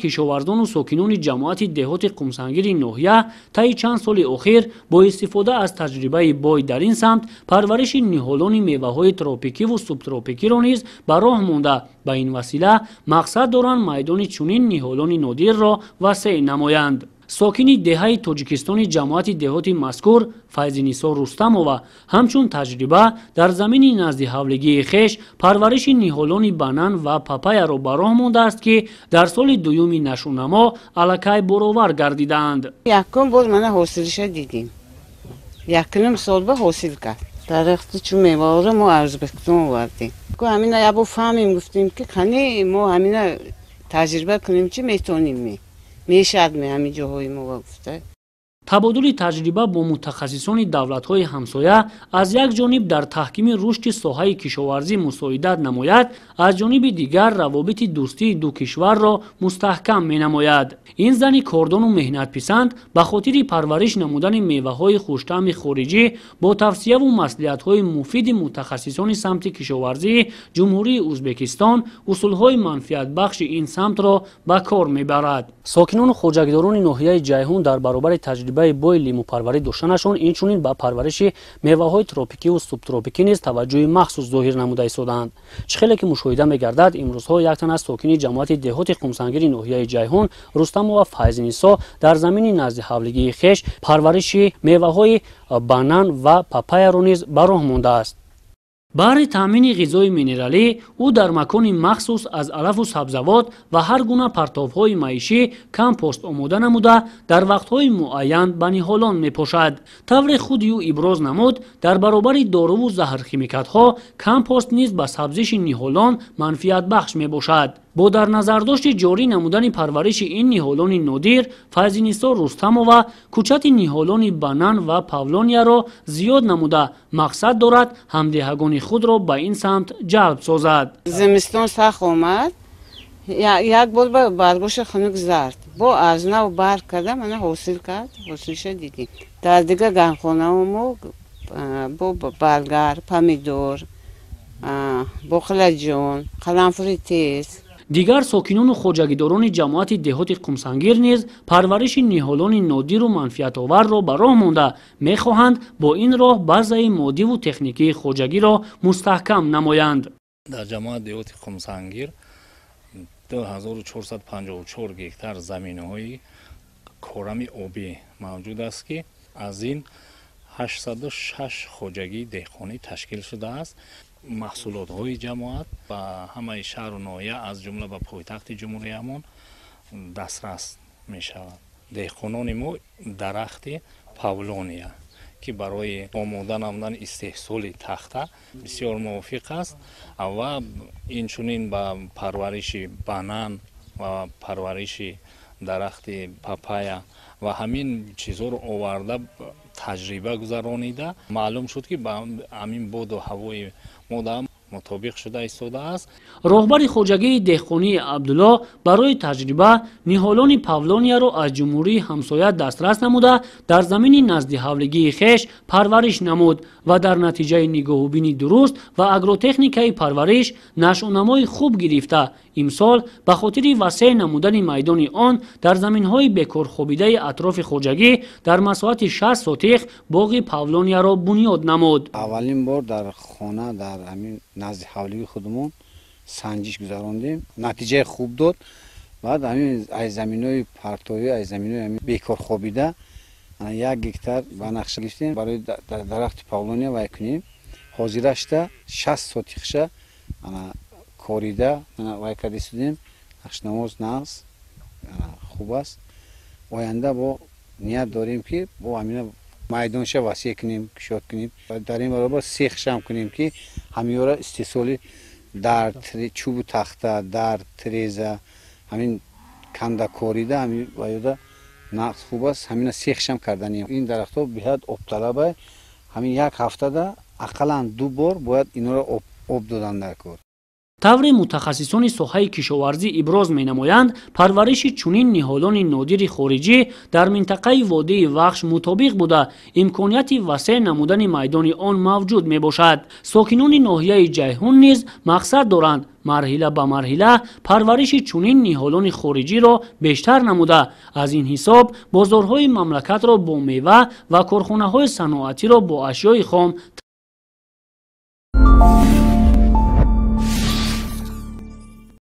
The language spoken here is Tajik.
кишовардону сокинони ҷамоати деҳоти қумсангири ноҳия таи чанд соли охир бо истифода аз таҷрибаи бой дар ин самт парвариши ниҳолони меваҳои тропикиву субтропикиро низ ба роҳ монда ба ин васила мақсад доранд майдони чунин ниҳолони нодирро васеъ намоянд. сокини деҳаи тоҷикистони ҷамоати деҳоти мазкур Файзинисо Рустамова ҳамчун таҷриба дар замини назди ҳавлигии хеш парвариши ниҳолони банан ва папаяро ба роҳ мондааст, ки дар соли дуюми нашунамо аллакай боровар гардидаанд. Якум бор мана ҳосилиша дидим. Якунум сол ба ҳосил кард. Дарахти чун меваҳоро мо аз Ӯзбекистон овардем. Ҳамина ябо фаҳмем гуфтем ки қане мо ҳамина таҷриба кунем чи метоним мешад ҳамин ҷоҳои мо гуфта. табодули таҷриба бо мутахассисони давлатҳои ҳамсоя аз як ҷониб дар таҳкими рушди соҳаи кишоварзӣ мусоидат намояд, аз ҷониби дигар равобити дӯстии ду кишварро мустаҳкам менамояд. ин зани кордону меҳнатписанд ба хотири парвариш намудани меваҳои хуштаъми хориҷӣ бо тавсияву маслиҳатҳои муфиди мутахассисони самти кишоварзии ҷумҳурии Ӯзбекистон усулҳои манфиатбахши ин самтро ба кор мебарад. сокинону хоҷагидорони ноҳияи ҷайҳун дар баробари таҷрибаи бои лимӯпарварӣ доштанашон инчунин ба парвариши меваҳои тропикиву субтропикӣ низ таваҷҷӯҳи махсус зоҳир намуда истодаанд. чӣ хеле ки мушоҳида мегардад, имрӯзҳо як тан аз сокини ҷамоати деҳоти қумсангири ноҳияи ҷайҳун Рустамова Файзинисо дар замини назди ҳавлигии хеш парвариши меваҳои банан ва папаяро низ ба роҳ мондааст. баҳри таъмини ғизои минералӣ ӯ дар макони махсус аз алафу сабзавот ва ҳар гуна партовҳои маишӣ кампост омода намуда дар вақтҳои муайян ба ниҳолон мепошад. тавре худи ӯ иброз намуд, дар баробари доруву заҳрхимикатҳо кампост низ ба сабзиши ниҳолон манфиатбахш мебошад. бо дар назардошти ҷорӣ намудани парвариши ин ниҳолони нодир, Файзинисо Рустамова кӯчати ниҳолони банан ва павлонияро зиёд намуда мақсад дорад ҳамдиҳагони худро ба ин самт ҷалб созад. зимистон сахт омад, як бор ба баргоша хунук зард бо аз нав барг карда мана ҳосил кард, ҳосилша дидем. дар дигар ганхонаҳомо бо баргар, помидор, боқилаҷон, қаламфури тез. дигар сокинону хоҷагидорони ҷамоати деҳоти қумсангир низ парвариши ниҳолони нодиру манфиатоварро ба роҳ монда мехоҳанд бо ин роҳ базаи моддиву техникии хоҷагиро мустаҳкам намоянд. дар ҷамоати деҳоти қумсангир 2454 гектар заминҳои корами обӣ мавҷуд аст, ки аз ин 806 хоҷагии деҳқонӣ ташкил шудааст. маҳсулотҳои ҷамоат ба ҳамаи шаҳру ноҳия аз ҷумла ба пойтахти ҷумҳуриямон дастрас мешавад. деҳқонони мо дарахти павлония ки барои омода намудани истеҳсоли тахта бисёр мувофиқ аст ва инчунин ба парвариши банан ва парвариши дарахти папая ва ҳамин чизҳоро оварда таҷриба гузаронида маълум шуд, ки ба ҳамин боду ҳавои мода мутобиқ шуда истодааст. роҳбари хоҷагии деҳқонии Абдулло барои таҷриба ниҳолони павлонияро аз ҷумҳурии ҳамсоя дастрас намуда дар замини назди ҳавлигии хеш парвариш намуд ва дар натиҷаи нигоҳубини дуруст ва агротехникаи парвариш нашъунамои хуб гирифта имсол ба хотири васеъ намудани майдони он дар заминҳои бекорхобидаи атрофи хоҷагӣ дар масоҳати 60 сотиқ боғи павлонияро бунёд намуд. аввалин бор дар хона дар ҳамин назди ҳавлигии худмон санҷиш гузарондем, натиҷаи хуб дод. баъд ҳамин аз заминҳои партовӣ, аз заминҳои бекорхобида 1 гектар ба нақша гирифтем барои дарахти павлония вай кунем. ҳозирашта 60 сотиқша корида вай карда истодем. ҳашнамоз нағз хуб аст. оянда бо ният дорем ки бо ҳамина майдонша васеъ кунем, кушод кунем. дар ин баробар сехшам кунем ки ҳамиёра истеҳсоли дар чӯбу тахта, дар треза, ҳамин канда корида ҳамин ваёда нағз хуб аст. ҳамина сехшам карданем. ин дарахтҳо беҳад обталаба. ҳамин як ҳафтада ақаллан 2 бор бояд инҳоро об додан дар кор. тавре мутахассисони соҳаи кишоварзӣ иброз менамоянд, парвариши чунин ниҳолони нодири хориҷӣ дар минтақаи водии Вахш мутобиқ буда, имконияти васеъ намудани майдони он мавҷуд мебошад. Сокинони ноҳияи Ҷайҳун низ мақсад доранд марҳила ба марҳила парвариши чунин ниҳолони хориҷиро бештар намуда, аз ин ҳисоб бозорҳои мамлакатро бо мева ва корхонаҳои саноатиро бо ашёи хом